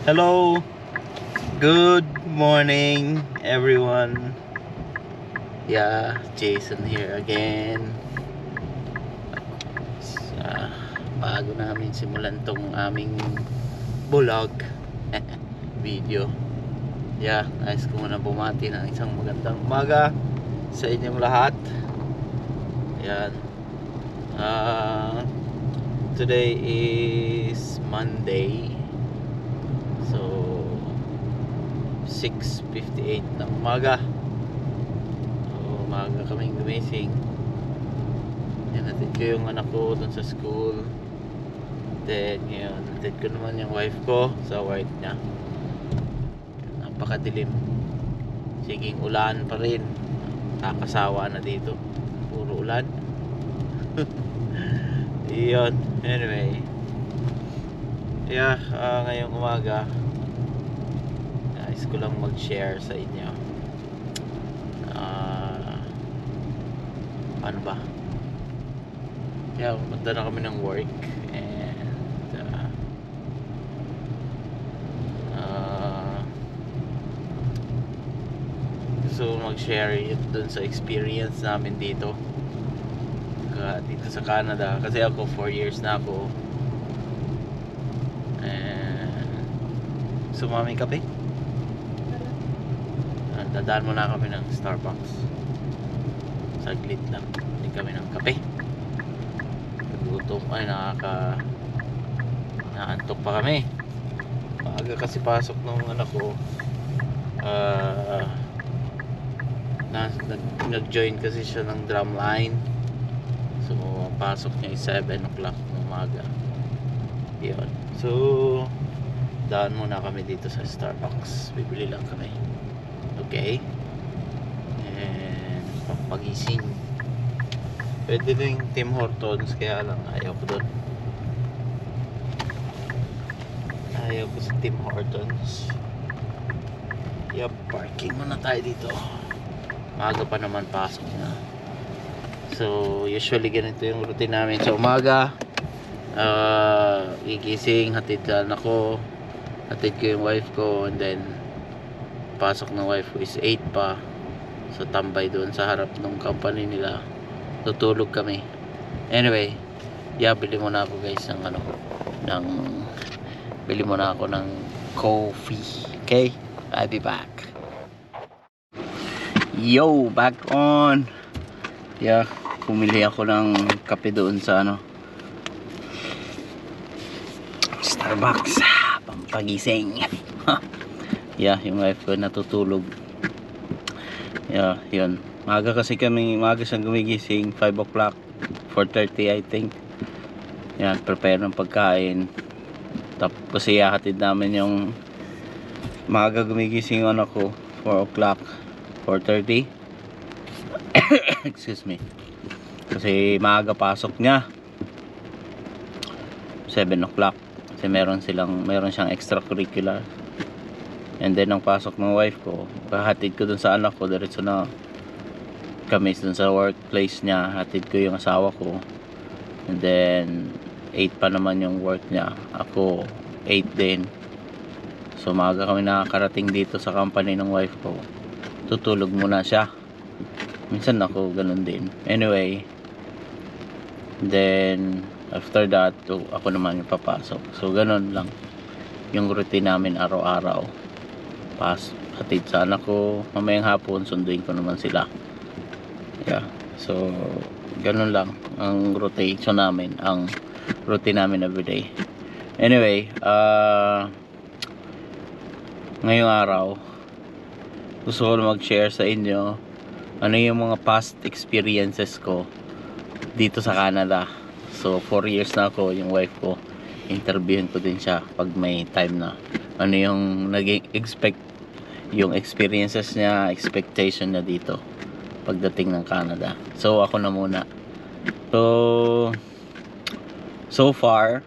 Hello, good morning everyone. Yeah, Jason here again. Bago namin simulan tong aming vlog video. Yeah, nais ko muna bumati ng isang magandang umaga sa inyong lahat. Yan. Today is Monday. So 6:58 ng umaga. So umaga kaming gumising. Yan, natid ko yung anak ko dun sa school. Then yun, natid ko naman yung wife ko sa work niya. Napakadilim. Siging ulan pa rin. Kakasawa na dito. Puro ulan. Yun, anyway. Yeah, ngayong umaga nais ko lang mag-share sa inyo. Ano ba? Yeah, pumunta na kami ng work. And gusto mag-share yun dun sa experience namin dito sa Canada. Kasi ako 4 years na ako. And sumami kape. Dadaan muna kami ng Starbucks. Saglit lang. Hindi kami ng kape. Nagutom. Ay, naantok pa kami. Maaga kasi pasok ng anak ko. Nag-join kasi siya ng drumline. So pasok niya is 7 o'clock ng umaga. Yun. So daan muna kami dito sa Starbucks. Bibili lang kami. Okay. And pampagising. Pwede rin Tim Hortons, kaya lang ayaw ko doon. Ayaw ko sa Tim Hortons. Yup, parking muna tayo dito. Maaga pa naman pasok na. So usually ganito yung routine namin sa umaga. Gigising, hatid ka anak ko, hatid ko yung wife ko, and then pasok ng wife ko is 8 pa. So tambay doon sa harap ng company nila. Tutulog kami. Anyway, yeah, bili muna ako guys bili muna ako ng coffee. Okay? I'll be back. Yo, back on. Yeah, pumili ako ng kape doon sa Starbucks. Pampagising. Yeah, yung wife ko natutulog. Yeah, yun. Maaga siyang gumigising. 5 o'clock, 4:30 I think. Yan, prepare ng pagkain. Tapos kasi hatid namin yung maaga gumigising yung anak ko. 4 o'clock, 4:30. Excuse me. Kasi maaga pasok niya 7 o'clock. Kasi meron siyang extracurricular. And then ang pasok ng wife ko, hatid ko dun sa anak ko, diretso na kami dun sa workplace niya. Hatid ko yung asawa ko. And then 8 pa naman yung work niya. Ako 8 din. So maaga kami nakakarating dito sa company ng wife ko. Tutulog muna siya. Minsan ako ganun din. Anyway, then after that ako naman yung papasok. So ganun lang yung routine namin araw-araw. Hatid sa anak ko, mamayang hapon sunduin ko naman sila. Yeah, so ganun lang ang rotation namin, ang routine namin everyday. Anyway, ngayong araw gusto ko mag-share sa inyo ano yung mga past experiences ko dito sa Canada. So 4 years na ako, yung wife ko interviewin ko din siya pag may time na. Ano yung yung experiences niya, expectation niya dito pagdating ng Canada. So ako na muna. So far,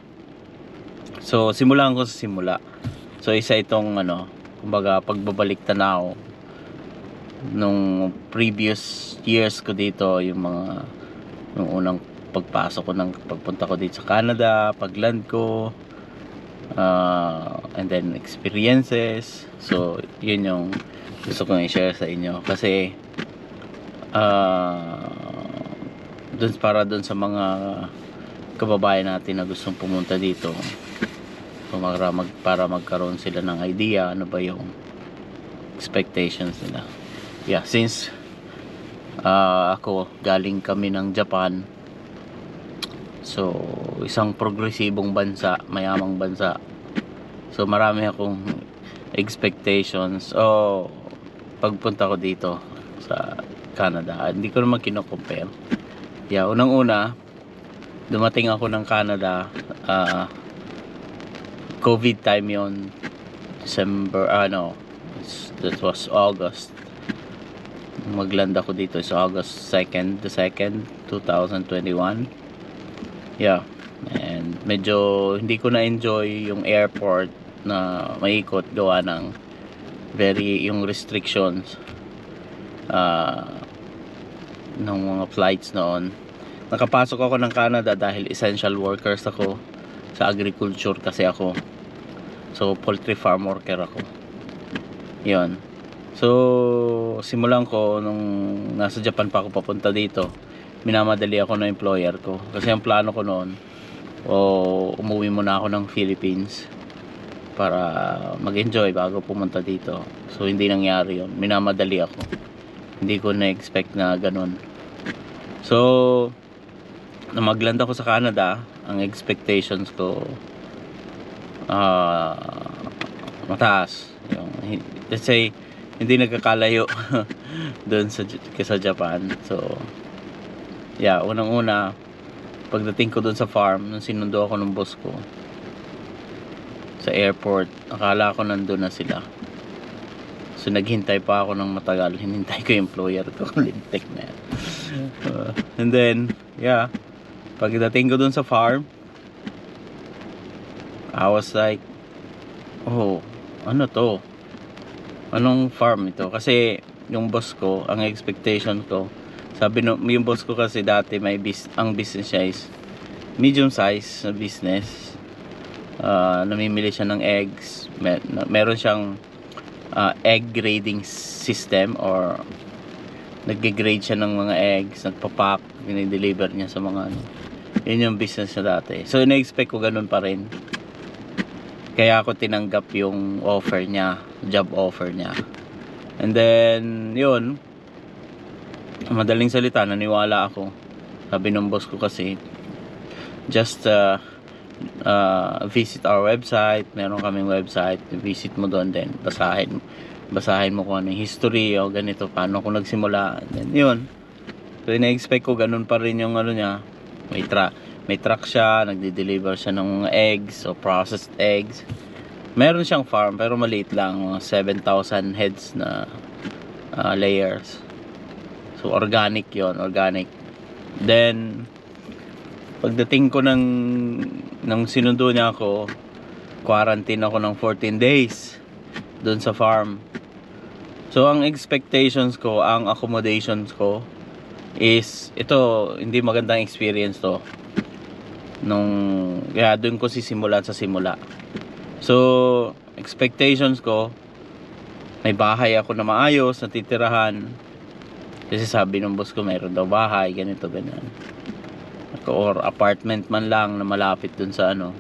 so simulan ko sa simula. So isa itong kumbaga pagbabalik tanaw nung previous years ko dito, yung unang pagpunta ko dito sa Canada, pagland ko, And then experiences. So yun yung gusto kong i-share sa inyo kasi dun sa mga kababayan natin na gustong pumunta dito para magkaroon sila ng idea ano ba yung expectations nila. Yeah, since ako galing kami ng Japan, so isang progresibong bansa, mayamang bansa, so marami akong expectations pagpunta ko dito sa Canada. Hindi ko naman kino-compare. Yeah, unang-una dumating ako ng Canada, COVID time yon, December, that was August. Magland ako dito is August 2nd, 2021. Yeah, and medyo hindi ko na-enjoy yung airport na maikot gawa ng yung restrictions ng mga flights noon. Nakapasok ako ng Canada dahil essential workers ako sa agriculture kasi ako. So poultry farm worker ako. Yun. So simulan ko nung nasa Japan pa ako papunta dito, minamadali ako ng employer ko kasi ang plano ko noon umuwi muna ako ng Philippines para mag-enjoy bago pumunta dito. So hindi nangyari yun, minamadali ako, hindi ko na-expect na ganun. So na magland ako sa Canada, ang expectations ko mataas yung, let's say hindi nagkakalayo doon sa Japan. So yeah, unang-una pagdating ko doon sa farm, nung sinundo ako ng boss ko sa airport, akala ko nandun na sila. So naghintay pa ako ng matagal, hinintay ko yung employer ko. Lintik na yan. And then yeah, pagdating ko doon sa farm, I was like, oh, ano to? Anong farm ito? Kasi yung boss ko, ang expectation ko, sabi yung boss ko kasi dati ang business siya is medium size na business. Namimili siya ng eggs. Meron siyang egg grading system, or nag-grade siya ng mga eggs, nagpapack, dinideliver niya sa mga yun yung business niya dati. So ina-expect ko ganun pa rin, kaya ako tinanggap yung offer niya, job offer niya. And then yun, madaling salita, naniwala ako. Sabi ng boss ko kasi, just visit our website. Meron kaming website, visit mo doon, then basahin mo kung ano yung history o ganito, paano ko nagsimula. And then yun, so ina-expect ko ganun pa rin yung ano niya. May truck siya, nagde-deliver siya ng mga eggs o processed eggs. Meron siyang farm pero maliit lang, mga 7,000 heads na layers. So organic yon, organic. Then pagdating ko ng sinundo niya ako, quarantine ako ng 14 days doon sa farm. So ang expectations ko, ang accommodations ko is ito, hindi magandang experience to. Kaya doon ko sisimulan sa simula. So expectations ko, may bahay ako na maayos na titirahan. Kasi sabi ng boss ko, mayroon daw bahay, ganito, ganyan. Or apartment man lang na malapit dun sa ano.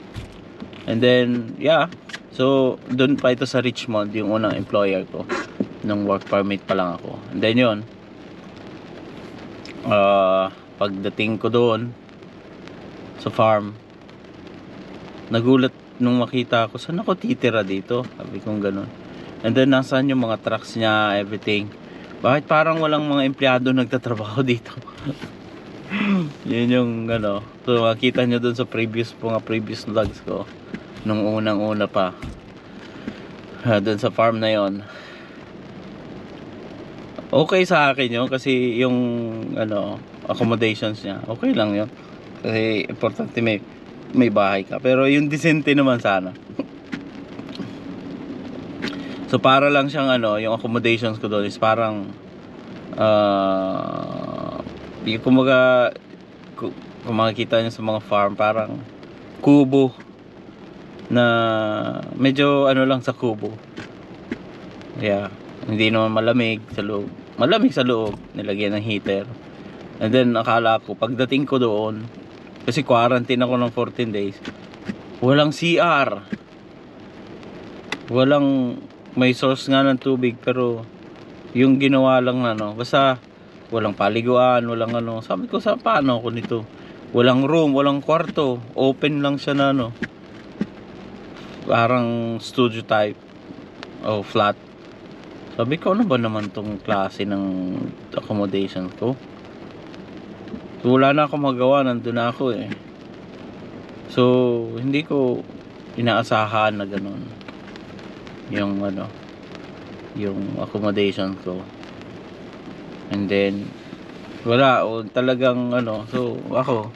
And then, yeah. So, dun pa ito sa Richmond, yung unang employer ko. Nung work permit pa lang ako. And then yun, pagdating ko doon sa farm, nagulat nung makita ko, saan ako titira dito? Sabi kong ganun. And then, nasaan yung mga trucks niya, everything. Bakit parang walang mga empleyado nagtatrabaho dito? Yun yung ano. So makita nyo dun sa previous vlogs ko, nung unang-una pa, dun sa farm na yon. Okay sa akin yun kasi yung ano, accommodations niya, okay lang yun. Kasi importante may bahay ka. Pero yung decente naman sana. So para lang siyang ano, yung accommodations ko doon is parang yung kung makikita nyo sa mga farm, parang kubo na medyo ano lang sa kubo. Yeah, hindi naman malamig sa loob. Malamig sa loob, nilagyan ng heater. And then akala ko pagdating ko doon, kasi quarantine ako ng 14 days, walang CR. Walang, may source nga ng tubig pero yung ginawa lang ano, basta walang paliguan, walang ano. Sabi ko, sa paano ako nito? Walang room, walang kwarto, open lang siya na ano, parang studio type o flat. Sabi ko, ano ba naman tong klase ng accommodation ko? So, wala na akong magawa, nandun na ako eh. So hindi ko inaasahan na ganun yung ano, yung accommodation ko. And then wala, o talagang ano, so ako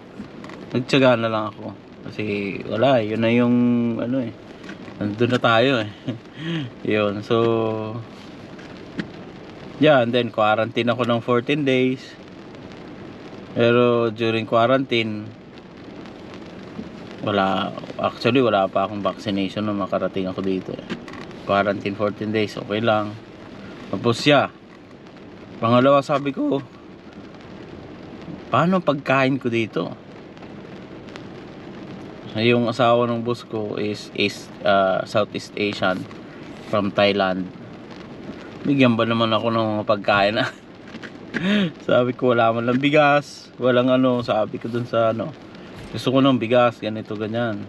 nagtiyaga na lang ako kasi wala, yun na yung ano eh, nandun na tayo eh. Yun, so yeah, and then quarantine ako ng 14 days. Pero during quarantine, actually wala pa akong vaccination nung makarating ako dito eh. Quarantine 14 days, okay lang. Tapos pangalawa, sabi ko, paano pagkain ko dito? Yung asawa ng boss ko is Southeast Asian from Thailand. Bigyan ba naman ako ng mga pagkain na sabi ko, wala man lang bigas, walang ano. Sabi ko dun sa ano, gusto ko ng bigas, ganito, ganyan.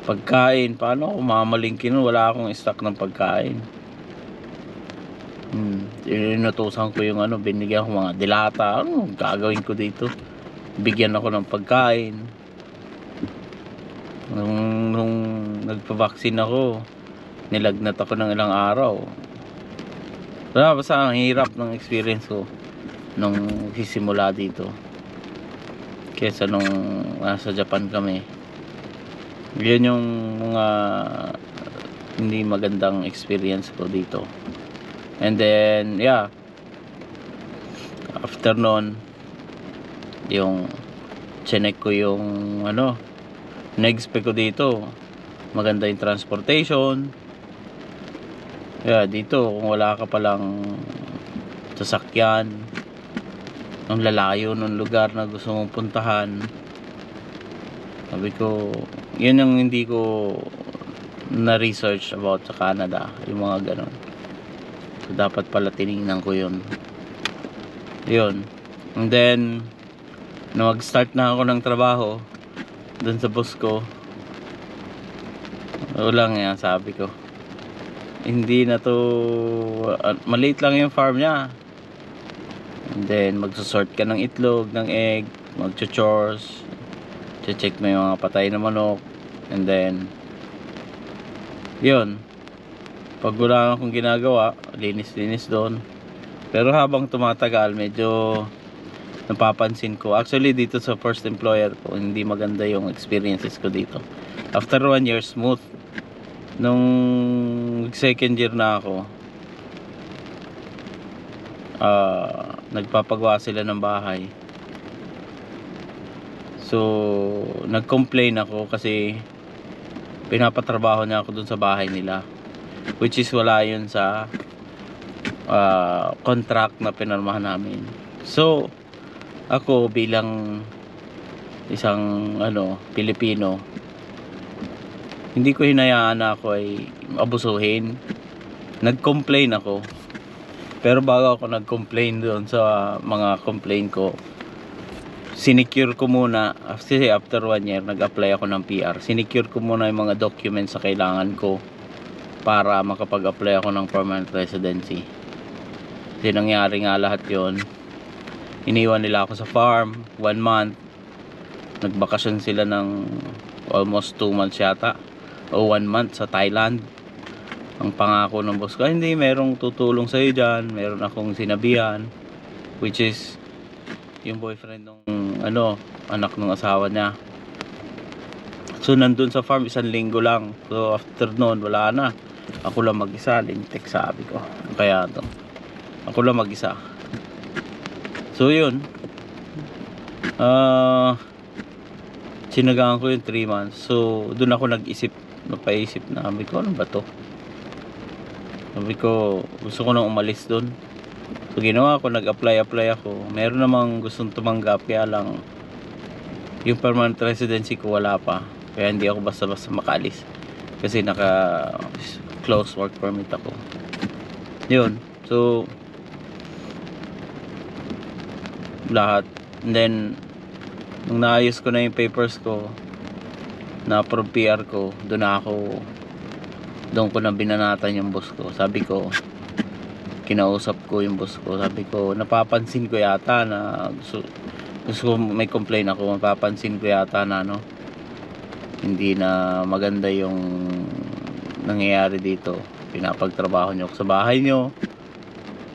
Pagkain, paano ako mamalingkin? Wala akong stock ng pagkain. Inutusan ko yung ano, binigyan ko mga dilata. Ano gagawin ko dito? Bigyan ako ng pagkain. Nung nagpa-vaccine ako, nilagnat ako ng ilang araw. Basta ang hirap ng experience ko nung sisimula dito kesa nung nasa Japan kami. Yun yung mga hindi magandang experience ko dito. And then yeah, after nun, yung chinek ko yung ano, na-expect ko dito maganda yung transportation. Yeah, dito kung wala ka palang sasakyan, ang lalayo ng lugar na gusto mong puntahan, sabi ko, yun yung hindi ko na-research about sa Canada, yung mga ganon. So dapat pala tinignan ko yun. And then na mag-start na ako ng trabaho dun sa boss ko, lang yan, sabi ko, hindi na to, maliit lang yung farm niya. And then magsusort ka ng itlog, ng egg, magcho-chores, check mo yung mga patay na manok. And then yun, pag wala akong ginagawa, linis doon. Pero habang tumatagal, medyo napapansin ko, actually dito sa first employer ko, hindi maganda yung experiences ko dito. After 1 year, smooth. Nung second year na ako, nagpapagawa sila ng bahay. So nag-complain ako kasi pinapatrabaho niya ako dun sa bahay nila, which is wala yun sa contract na pinirmahan namin. So ako bilang isang Pilipino, hindi ko hinayaan na ako ay abusuhin. Nag-complain ako. Pero bago ako nag-complain doon sa mga complain ko, sinecure ko muna. After 1 year, nag-apply ako ng PR. Sinecure ko muna yung mga documents na kailangan ko para makapag-apply ako ng permanent residency. Kasi nangyari nga lahat yon. Iniwan nila ako sa farm 1 month. Nagbakasyon sila ng almost 2 months yata, o 1 month sa Thailand. Ang pangako ng boss ko, hindi, merong tutulong sa'yo dyan. Meron akong sinabihan, which is yung boyfriend ng anak ng asawa niya. So nandun sa farm 1 linggo lang. So after noon, wala na. Ako lang mag-isa. Lintik, sabi ko. Kaya to, ako lang mag-isa. So yun, sinagaan ko yung 3 months. So doon ako nag-isip napaisip na, sabi ko, ano ba to? Sabi ko, gusto ko nang umalis doon. So ginawa ko, nag-apply ako. Meron namang gustong tumanggap, kaya lang yung permanent residency ko wala pa. Kaya hindi ako basta-basta makaalis. Kasi naka close work permit ako. Yun. So lahat. And then nung naayos ko na yung papers ko, na-approve PR ko, doon ko na binanatan yung boss ko. Sabi ko, kinausap ko yung boss ko, sabi ko, napapansin ko yata na gusto ko, may complain ako, napapansin ko yata na hindi na maganda yung nangyayari dito. Pinapagtrabaho nyo sa bahay nyo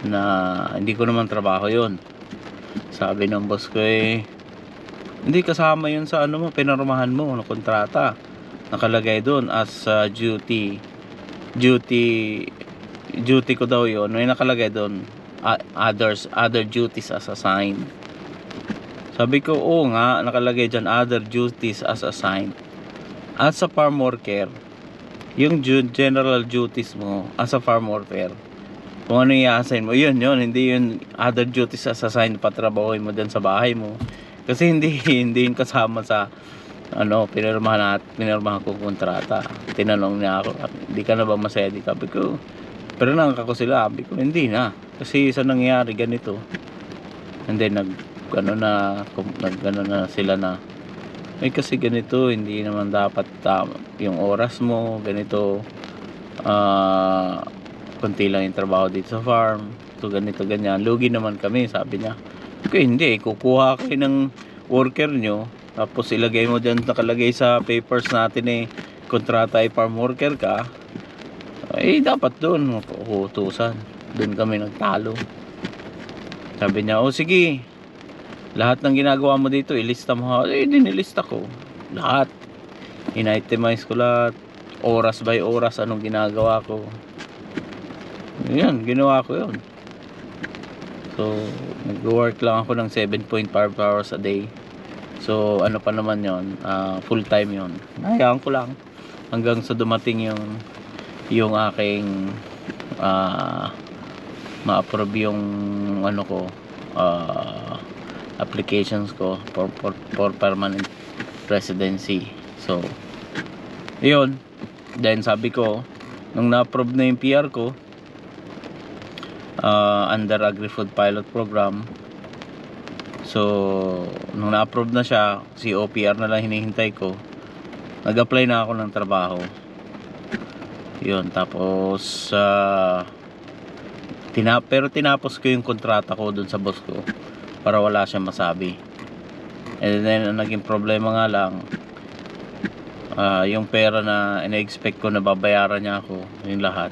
na hindi ko naman trabaho yon. Sabi ng boss ko, hindi kasama yun sa pinarmahan mo na kontrata. Nakalagay doon as duty ko daw yun. May nakalagay doon other duties as assigned. Sabi ko, oo nga, nakalagay dyan other duties as assigned. As a farm worker, yung general duties mo as a farm worker, kung ano i-assign mo, yun, hindi yun other duties as assigned, patrabahoy mo dyan sa bahay mo. Kasi hindi yun kasama sa pinirmahan ko kontrata. Tinanong niya ako, hindi ka na ba masaya? Sabi ko, pero nangka ko sila, sabi ko, hindi na. Kasi sa nangyari ganito. And then nagano na sila na, kasi ganito, hindi naman dapat yung oras mo, ganito, konti lang yung trabaho dito sa farm. So ganito, ganyan. Lugi naman kami, sabi niya. Okay, hindi. Kukuha kayo ng worker nyo, tapos ilagay mo dyan, nakalagay sa papers natin kontrata ay farm worker ka. Dapat doon utusan. Doon kami nagtalo. Sabi niya, sige, lahat ng ginagawa mo dito ilista mo. Dinilista ko lahat, in-itemize ko lahat, oras by oras anong ginagawa ko. Yan, ginawa ko yun. So nag-work lang ako ng 7.5 hours a day. So ano pa naman yon, full time yon. Hayaan ko lang hanggang sa dumating yung aking ma-approve yung applications ko for permanent residency. So yun, then sabi ko, nung na-approve na yung PR ko under Agri-Food Pilot Program, so nung na-approve na siya, si OPR na lang hinihintay ko, nag-apply na ako ng trabaho. Yun, tapos pero tinapos ko yung kontrata ko dun sa boss ko para wala siyang masabi. And then naging problema nga lang, yung pera na ina-expect ko na babayaran niya ako, yung lahat,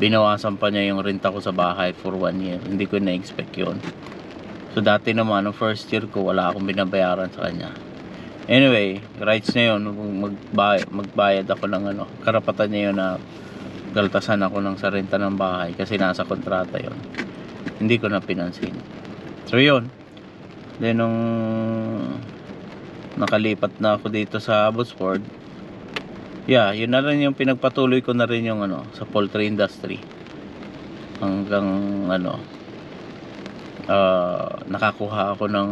binawasan pa niya yung renta ko sa bahay for 1 year. Hindi ko na-expect yun. So dati naman, no first year ko, wala akong binabayaran sa kanya. Anyway, rights niya yun, magbayad ako ng karapatan niya yun na galtasan ako ng sa renta ng bahay kasi nasa kontrata yun. Hindi ko na pinansin. So yun, then nung nakalipat na ako dito sa Abbotsford, yun na rin yung pinagpatuloy ko na rin yung sa poultry industry hanggang nakakuha ako ng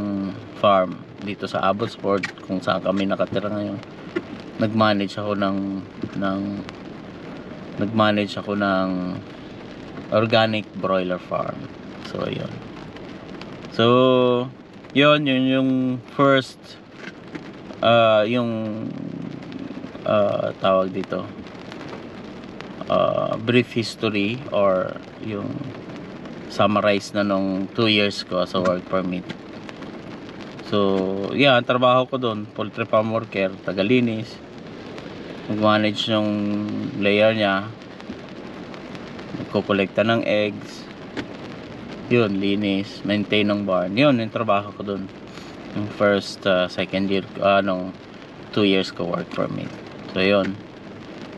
farm dito sa Abbotsford kung saan kami nakatira ngayon. Nag-manage ako ng organic broiler farm. So ayun. So yun yung first tawag dito, brief history or yung summarize na nung 2 years ko sa work permit. So ang trabaho ko doon, poultry farm worker, tagalinis, mag-manage yung layer niya, nagkukolekta ng eggs, yun, linis, maintain ng barn. Yun yung trabaho ko doon yung first, second year, 2 years ko work permit. So yun,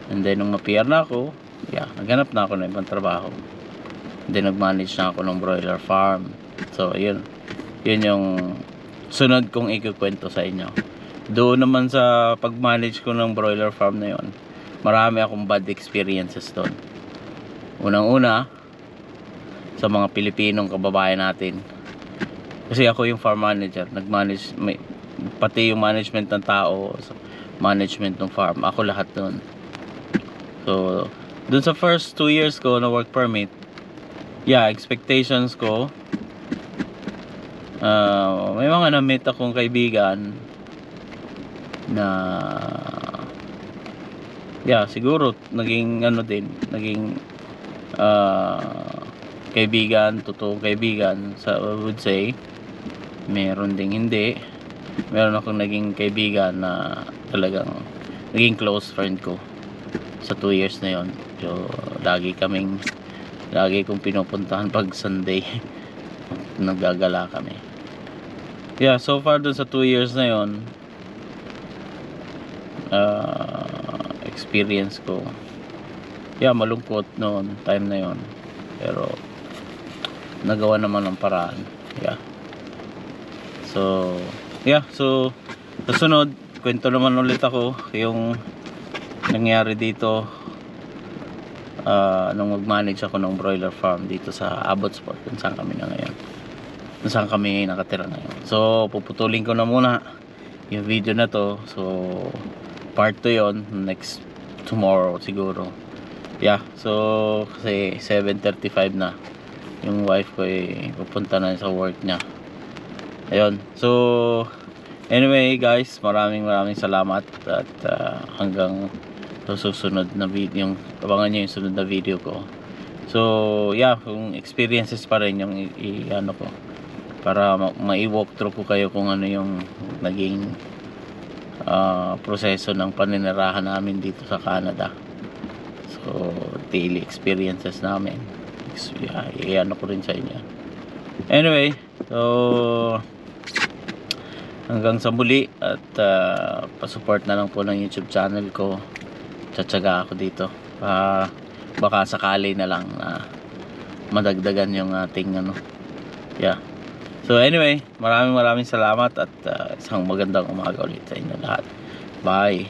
and then nung ma-PR na ako, naghanap na ako ng ibang trabaho. Then nag-manage na ako ng broiler farm. So yun yung sunod kong ikukwento sa inyo. Doon naman sa pag-manage ko ng broiler farm na yun, marami akong bad experiences doon. Unang-una, sa mga Pilipinong kababayan natin. Kasi ako yung farm manager, nag-manage, pati yung management ng tao, management ng farm, ako lahat doon. So, dun sa first 2 years ko na work permit, expectations ko, may mga na-meet akong kaibigan na siguro naging naging kaibigan, totoong kaibigan, I would say. Meron ding hindi. Meron akong naging kaibigan na talagang naging close friend ko sa 2 years na yon. So lagi kong pinupuntahan pag Sunday. Naggagala kami. So far dun sa 2 years na yon, experience ko, malungkot noon, time na yon, pero nagawa naman ng paraan. So sa sunod, kwento naman ulit ako yung nangyari dito nung mag-manage ako ng broiler farm dito sa Abbotsford, kung saan kami nakatira ngayon. So puputulin ko na muna yung video na to. So part 2 yon, next tomorrow siguro. So kasi 7:35 na, yung wife ko pupunta na sa work niya. Ayun. So anyway guys, maraming salamat at hanggang sa susunod na video, yung abangan niyo yung sunod na video ko. So kung experiences pa rin yung ano ko, para mai-walk through ko kayo kung ano yung naging proseso ng paninirahan namin dito sa Canada. So daily experiences namin, ano ko rin sa inyo. Anyway, so hanggang sa muli, at pa-support na lang po ng YouTube channel ko. Tsatsaga ako dito, baka sakali na lang na madagdagan yung ating so anyway, maraming salamat at isang magandang umaga ulit sa inyo lahat. Bye.